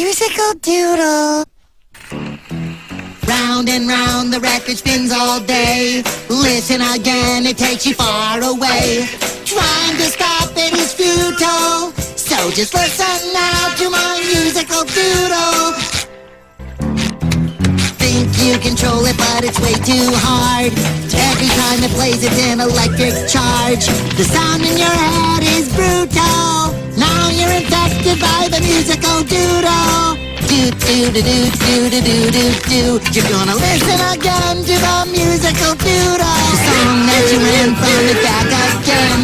musical doodle. Round and round the record spins all day. Listen again, it takes you far away. Trying to stop it is futile, so just listen now to my musical doodle. Think you control it, but it's way too hard. Every time it plays, it's an electric charge. The sound in your head is brutal. Now you're infected by the musical doodle. Do do do do do do do do do. You're gonna listen again to the musical doodle. The song that you ran from it back again.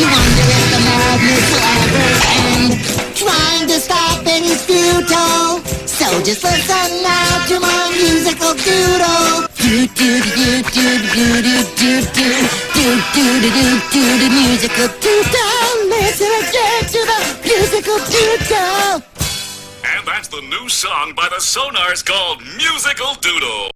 You wonder if the madness will ever end. Trying to stop it is futile, so just listen now to my musical doodle. Do do do do do do do do do do do do do do musical doodle. Listen again to the musical doodle. And that's the new song by the Sonars called Musical Doodle.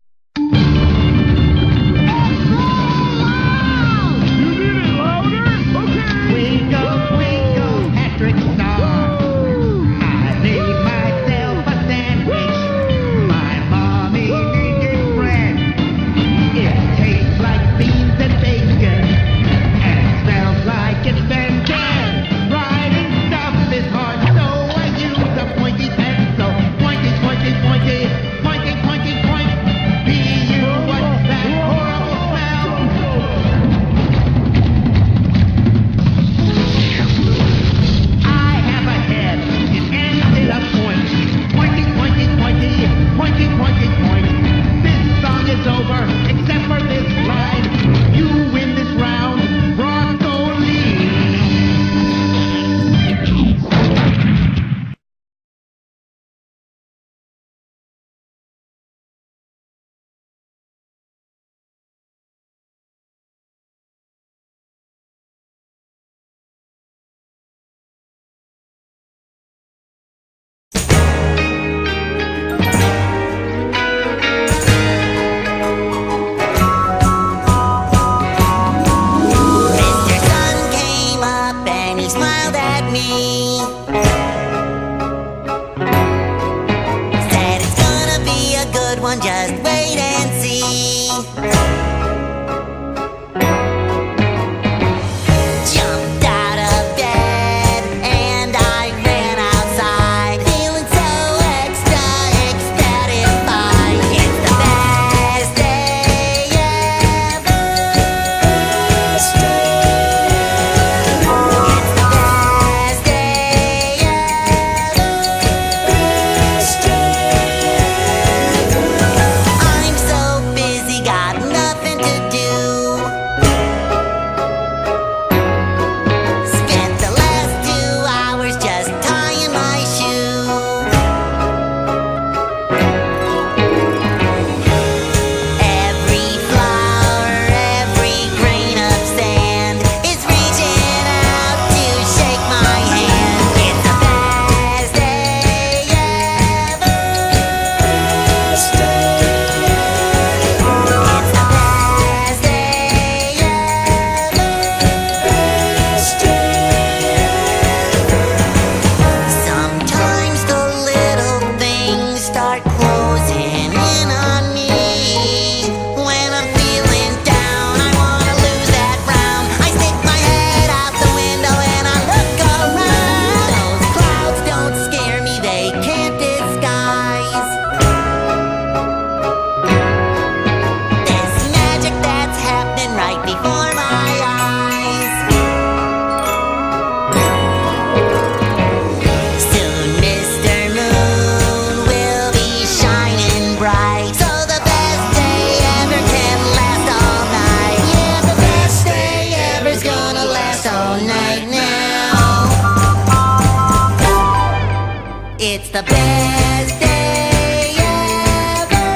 It's the best day ever.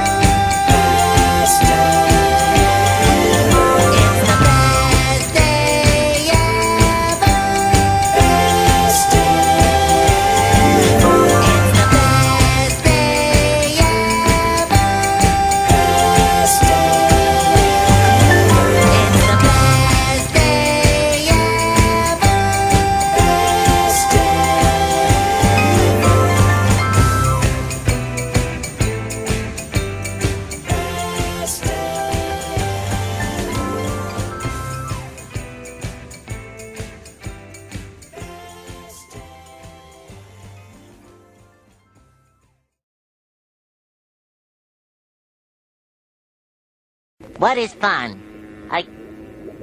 It's the best day ever. It's the best day ever. It's the best day ever. What is fun?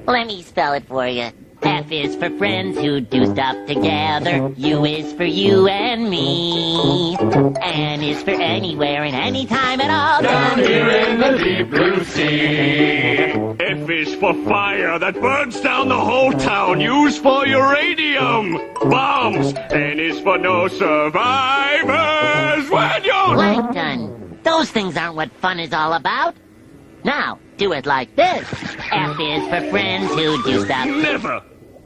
Let me spell it for you. F is for friends who do stuff together. U is for you and me. N is for anywhere and anytime at all. Down here in the deep blue sea. F is for fire that burns down the whole town. Used for uranium bombs. N is for no survivors when you're... Plankton. Those things aren't what fun is all about. Now, do it like this. F is for friends who do stuff... Never!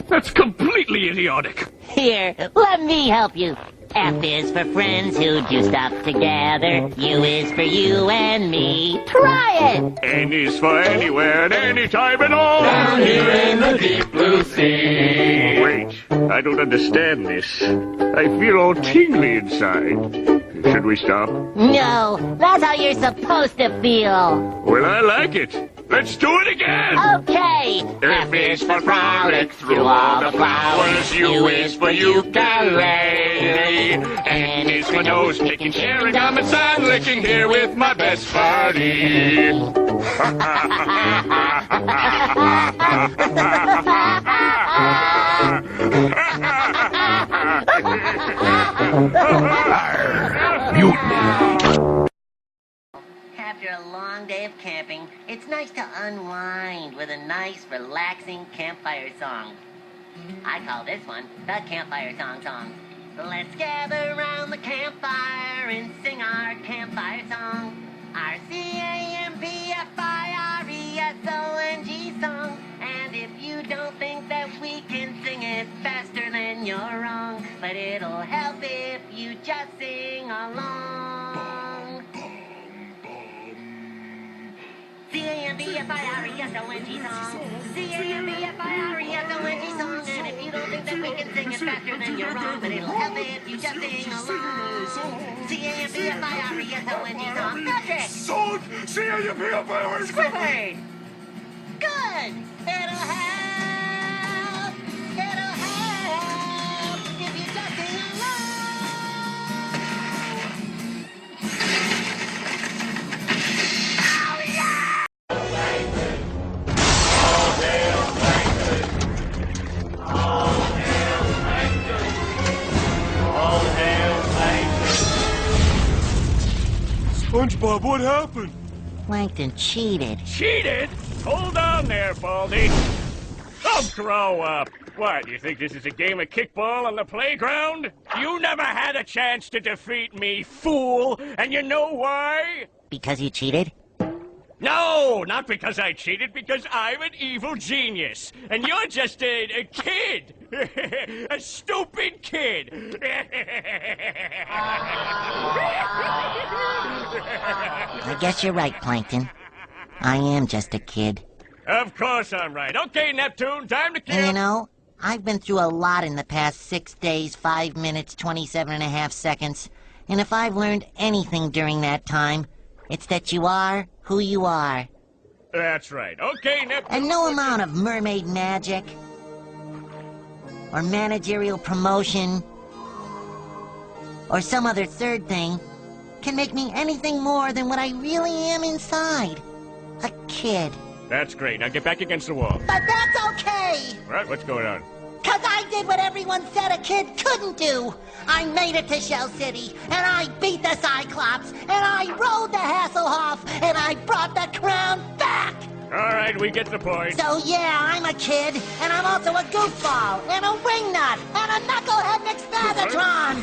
That's completely idiotic. Here, let me help you. F is for friends who do stuff together. U is for you and me. Try it! N is for anywhere and anytime at all. Down here in the deep blue sea. Wait, I don't understand this. I feel all tingly inside. Should we stop? No, that's how you're supposed to feel. Well, I like it. Let's do it again! Okay! F is for frolic through all the flowers. U is for ukulele. N is for nose picking, sharing gum and sun licking here with my best buddy. After a long day of camping, it's nice to unwind with a nice, relaxing campfire song. I call this one the Campfire Song. Let's gather around the campfire and sing our campfire song. Our CAMPFIRESONG song. And if you don't think that we can sing it faster, then you're wrong. But it'll help if you just sing along. CAMPFIRESONG song. CAMPFIRESONG song. And if you don't think that we can sing it faster, then you're wrong. But it'll help if you just sing along. CAMPFIRESONG song. Patrick! Sold! CAMPFIRESONG! Squidward! Good! It'll help if you just sing along. SpongeBob, what happened? Plankton cheated. Cheated? Hold on there, Baldy. Oh, grow up. What, you think this is a game of kickball on the playground? You never had a chance to defeat me, fool! And you know why? Because you cheated? No, not because I cheated, because I'm an evil genius. And you're just a kid. A stupid kid. I guess you're right, Plankton. I am just a kid. Of course I'm right. Okay, Neptune, time to kill. And you know, I've been through a lot in the past 6 days, 5 minutes, 27.5 seconds. And if I've learned anything during that time, it's that you are who you are. That's right. Okay, Neptune. And no amount of mermaid magic, or managerial promotion, or some other third thing can make me anything more than what I really am inside. A kid. That's great. Now get back against the wall. But that's okay! What? What's going on? 'Cause I did what everyone said a kid couldn't do. I made it to Shell City, and I beat the Cyclops, and I rode the Hasselhoff, and I brought the crown back! All right, we get the point. So yeah, I'm a kid, and I'm also a goofball, and a wingnut, and a knucklehead McSpagatron!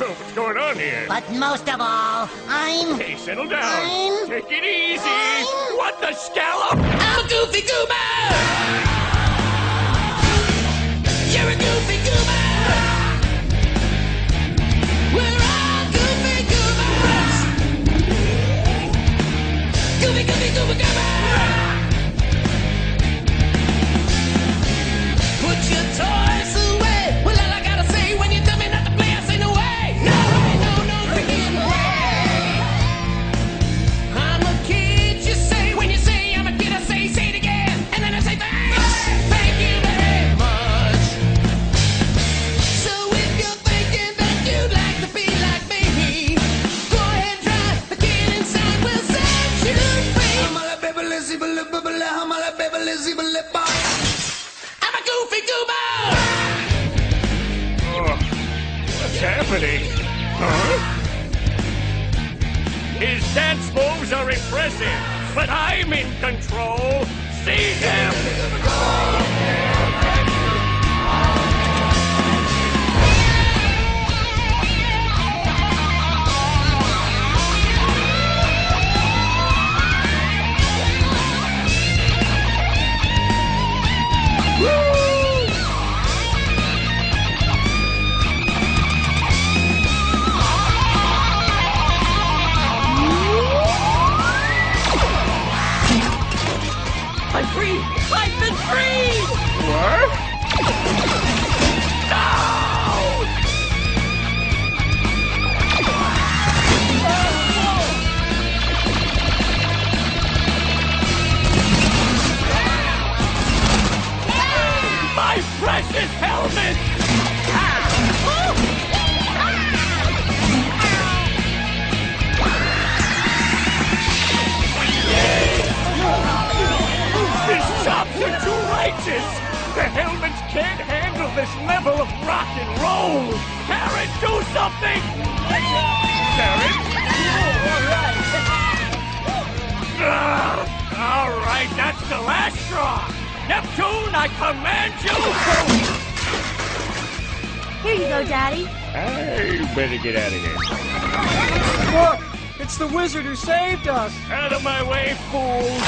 What's going on here? But most of all, I'm... Hey, settle down. I'm... Take it easy. I'm- What the scallop? I'm a goofy goober! You're a goofy goober! We're all goofy goobers! Goofy, goofy, goober, goober! Put your toys away! Well, all I gotta say when you tell me not to play, I say no way! No way, no freaking way! I'm a kid, you say. When you say I'm a kid, I say it again! And then I say thanks! His dance moves are impressive, but I'm in control. See him! I'm free! I've been freed! What? No! My precious helmet! His chops are too righteous! The helmets can't handle this level of rock and roll! Karen, do something! Karen? All right, that's the last straw! Neptune, I command you! Here you go, Daddy. I better get out of here. Look! It's the wizard who saved us! Out of my way, fools!